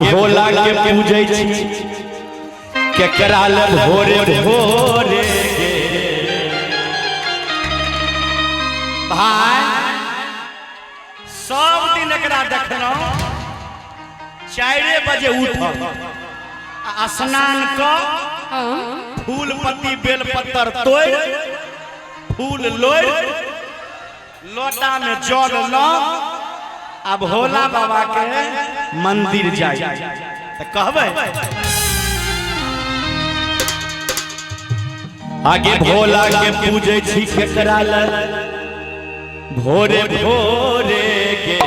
भोला के पूजे छी केकरा ले भोरे भोरे गे भाई सब दिन एकरा देखलो 4 बजे उठ स्नान क फूल पत्ती बेल पत्तर तोड़ फूल लोड़ लोटा में जल लो अब भोला बाबा के मंदिर जाए तो कहबे आगे भोला के पूजे छी केकरा ले भोरे भोरे गे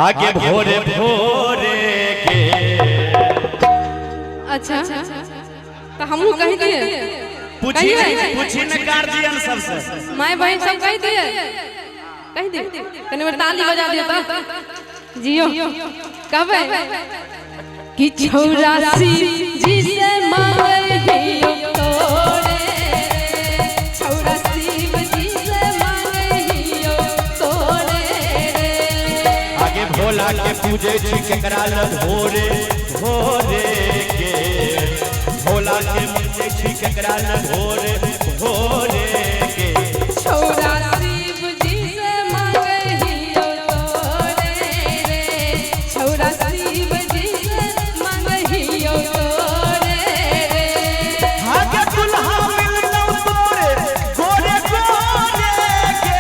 आगे भोरे भोरे गे अच्छा तो हम कह दिए पूछी न गार्जियन सबसे माय बहन सब कह दिए कने बार ताली बजा दियो तो जियो कहबे कि छौरासी जी से मांगे हियो तोरे छौरासी जी से मांगे हियो तोरे आगे भोला के पूजे छी केकरा ले भोरे भोरे गे भोला के पूजे छी केकरा ले भोरे भोरे गे छौरासी जी से मांगे हियो तोरे छौरासी जी से मांगे हियो तोरे आगे दुल्हा मिलनो तोरे गोरे गोरे गे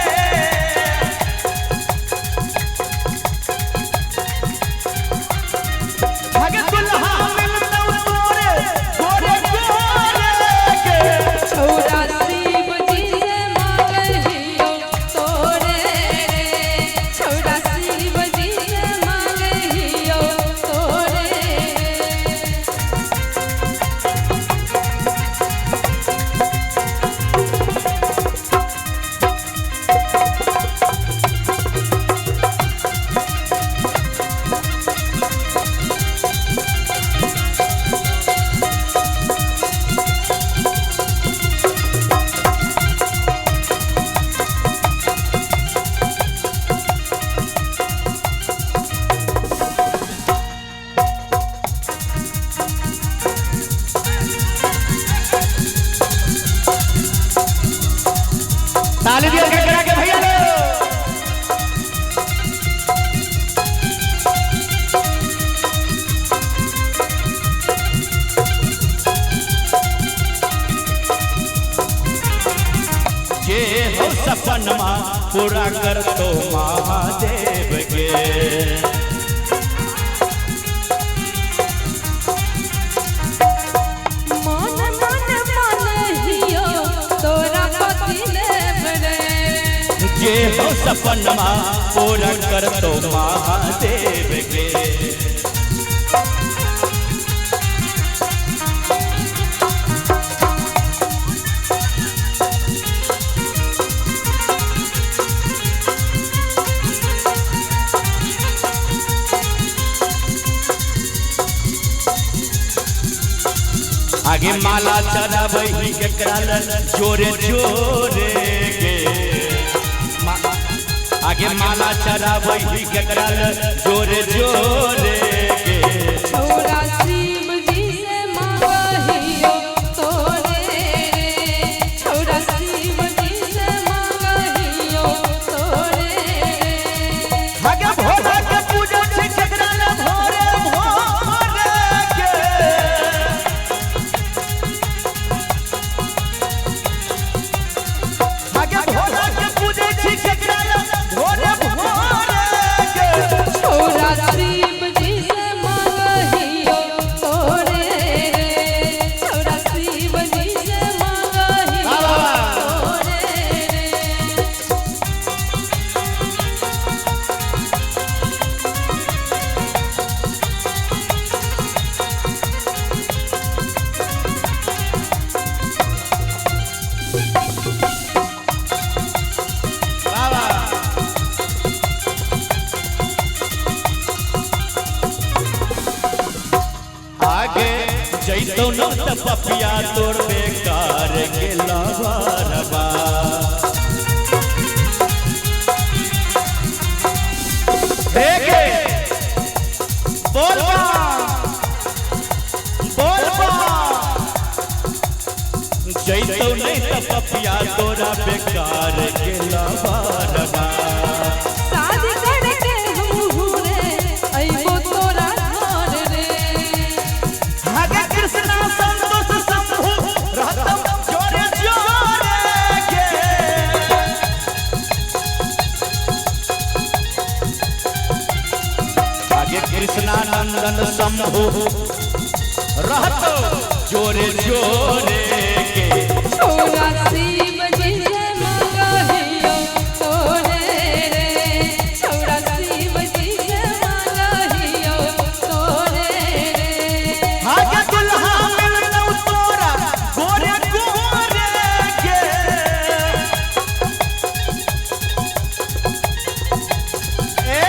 आगे दुल्हा मिलनो तोरे गोरे गोरे गे छौरासी जी से मांगे हियो तोरे छौरासी जी से मांगे हियो तोरे ताली दिया केकरा के भैया लो जे हो सपनमा पूरा कर तो महादेव के मन मन मन हियो तोरा पति लेबरे जे हो सपनमा पूरा कर तो महादेव के आगे माला चढ़ाबही केकरा ले जोरे जोरे गे आगे माला चढ़ाबही केकरा ले जोरे जोरे गे छौरासी जी से मांगे हियो तोरे छौरासी जी से मांगे हियो तोरे आगे भोला के पूजे छी केकरा ले भोरे भोरे गे आगे भोला के पूजे छी केकरा ले भोरे भोरे गे छौरासी जी से मांगे हियो तोरे छौरासी जी से मांगे हियो तोरे आगे जैतो न त पपिया तोर बेकार के लवरबा देखे बोल जैतो नहीं तो पपिया तोरा बेकार के लबारना शादी करके हमहू रे अइबो तोरा घर रे आगे कृष्णा संतोष शंभु रहतम जोरे जोरे के आगे कृष्णानंदन शंभु रहतो जोरे जोरे के छोरा शिव जी से मांगहियो तोरे रे छोरा शिव जी से मांगहियो तोरे रे आगे दुल्हा मिलनौ तोरा गोरे गोरे के ए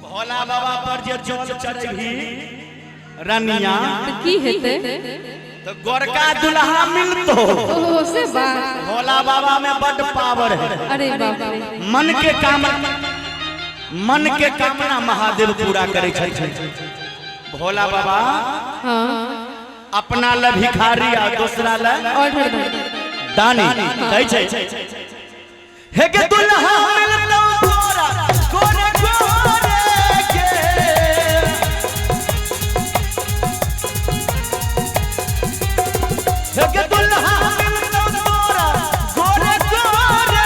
भोला बाबा पर जे जल चढ़ी रनिया की हेते तो गोरका दुल्हा मिलतो ओहो से बात भोला बाबा में बड़ पावर है अरे बाप रे मन के कामना महादेव पूरा करे छथिन भोला बाबा हां अपना ल भिखारी आ दूसरा ल ऑर्डर दानी कहै छै हे के दुल्हा मिलतो तोरा गोरे गोरे के हे के दुल्हा मिलतो तोरा गोरे गोरे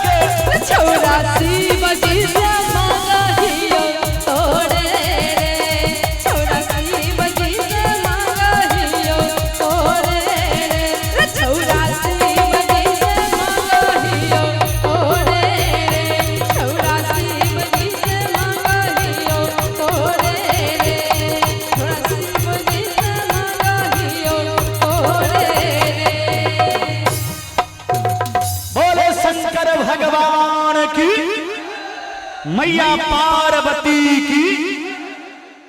के छोरा शिव जी से मांगहियो तोरे रे छोरा शिव जी से मांगहियो तोरे रे छोरा शिव जी से मांगहियो तोरे रे छोरा शिव जी से मांगहियो तोरे रे छोरा शिव जी से मांगहियो तोरे रे बोले शंकर भगवान की मैया पार्वती की